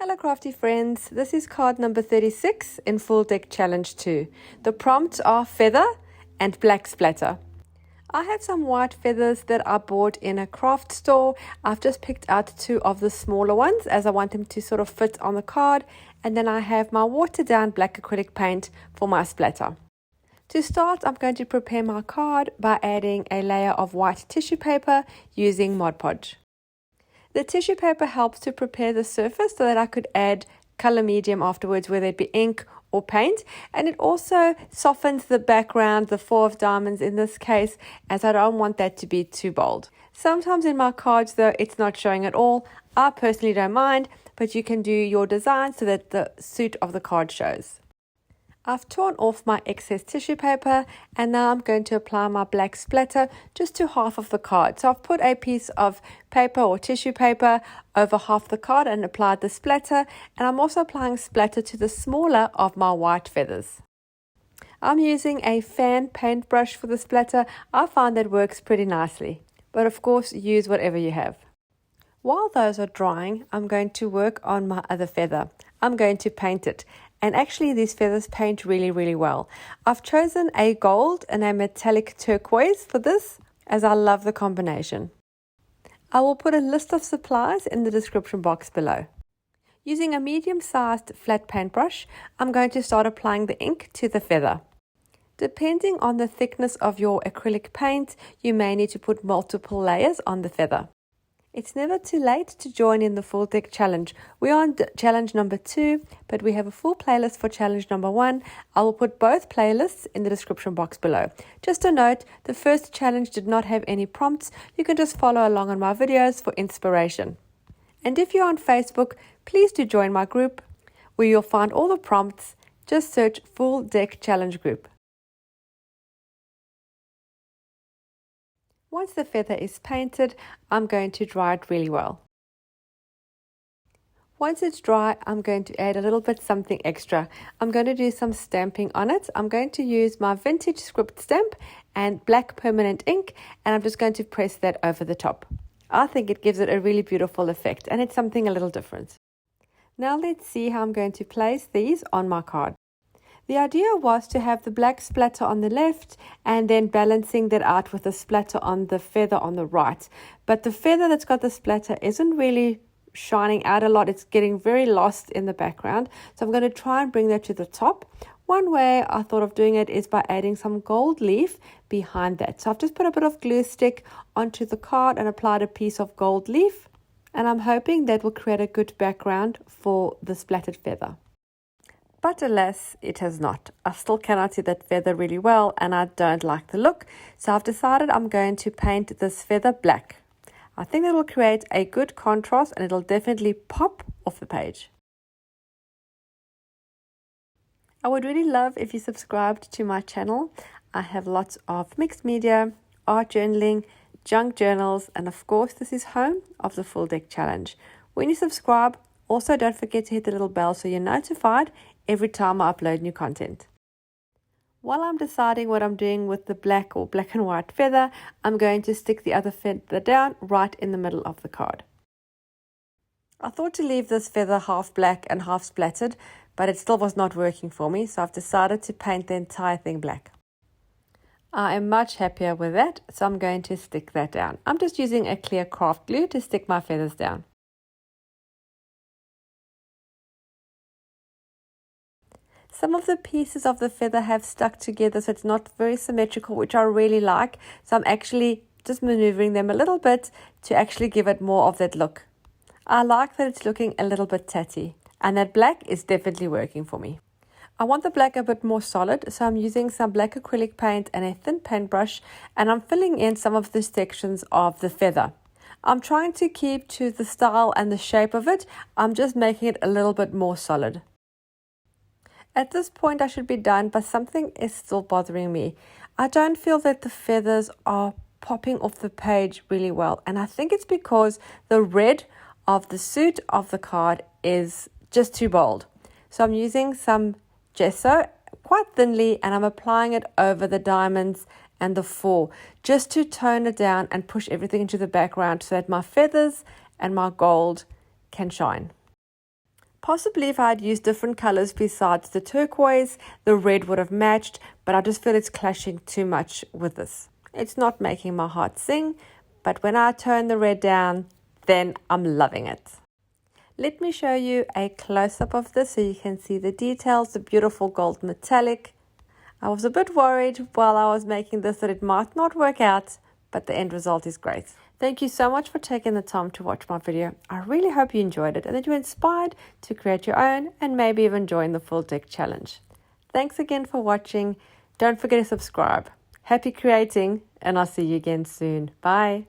Hello crafty friends, this is card number 36 in Full Deck Challenge 2. The prompts are feather and black splatter. I have some white feathers that I bought in a craft store. I've just picked out two of the smaller ones as I want them to sort of fit on the card, and then I have my watered down black acrylic paint for my splatter. To start, I'm going to prepare my card by adding a layer of white tissue paper using Mod Podge. The tissue paper helps to prepare the surface so that I could add color medium afterwards, whether it be ink or paint, and it also softens the background, the four of diamonds in this case, as I don't want that to be too bold. Sometimes in my cards though it's not showing at all. I personally don't mind, but you can do your design so that the suit of the card shows. I've torn off my excess tissue paper and now I'm going to apply my black splatter just to half of the card. So I've put a piece of paper or tissue paper over half the card and applied the splatter, and I'm also applying splatter to the smaller of my white feathers. I'm using a fan paintbrush for the splatter. I find that works pretty nicely, but of course use whatever you have. While those are drying, I'm going to work on my other feather. I'm going to paint it. And actually these feathers paint really well. I've chosen a gold and a metallic turquoise for this, as I love the combination. I will put a list of supplies in the description box below. Using a medium-sized flat paintbrush, I'm going to start applying the ink to the feather. Depending on the thickness of your acrylic paint, you may need to put multiple layers on the feather. It's never too late to join in the Full Deck Challenge. We are on challenge number 2, but we have a full playlist for challenge number 1. I will put both playlists in the description box below. Just a note, the first challenge did not have any prompts. You can just follow along on my videos for inspiration. And if you're on Facebook, please do join my group where you'll find all the prompts. Just search Full Deck Challenge Group. Once the feather is painted, I'm going to dry it really well. Once it's dry, I'm going to add a little bit something extra. I'm going to do some stamping on it. I'm going to use my vintage script stamp and black permanent ink, and I'm just going to press that over the top. I think it gives it a really beautiful effect, and it's something a little different. Now let's see how I'm going to place these on my card. The idea was to have the black splatter on the left and then balancing that out with the splatter on the feather on the right. But the feather that's got the splatter isn't really shining out a lot. It's getting very lost in the background. So I'm going to try and bring that to the top. One way I thought of doing it is by adding some gold leaf behind that. So I've just put a bit of glue stick onto the card and applied a piece of gold leaf. And I'm hoping that will create a good background for the splattered feather. But alas, it has not. I still cannot see that feather really well and I don't like the look. So I've decided I'm going to paint this feather black. I think that will create a good contrast and it'll definitely pop off the page. I would really love if you subscribed to my channel. I have lots of mixed media, art journaling, junk journals, and of course this is home of the Full Deck Challenge. When you subscribe, also don't forget to hit the little bell so you're notified every time I upload new content. While I'm deciding what I'm doing with the black or black and white feather, I'm going to stick the other feather down right in the middle of the card. I thought to leave this feather half black and half splattered, but it still was not working for me, so I've decided to paint the entire thing black. I am much happier with that, so I'm going to stick that down. I'm just using a clear craft glue to stick my feathers down. Some of the pieces of the feather have stuck together, so it's not very symmetrical, which I really like. So I'm actually just maneuvering them a little bit to actually give it more of that look. I like that it's looking a little bit tatty, and that black is definitely working for me. I want the black a bit more solid, so I'm using some black acrylic paint and a thin paintbrush, and I'm filling in some of the sections of the feather. I'm trying to keep to the style and the shape of it. I'm just making it a little bit more solid. At this point I should be done, but something is still bothering me. I don't feel that the feathers are popping off the page really well, and I think it's because the red of the suit of the card is just too bold. So I'm using some gesso quite thinly and I'm applying it over the diamonds and the 4 just to tone it down and push everything into the background so that my feathers and my gold can shine. Possibly if I had used different colors besides the turquoise, the red would have matched, but I just feel it's clashing too much with this. It's not making my heart sing, but when I turn the red down, then I'm loving it. Let me show you a close-up of this so you can see the details, the beautiful gold metallic. I was a bit worried while I was making this that it might not work out, but the end result is great. Thank you so much for taking the time to watch my video. I really hope you enjoyed it and that you were inspired to create your own and maybe even join the full deck challenge. Thanks again for watching. Don't forget to subscribe. Happy creating, and I'll see you again soon. Bye.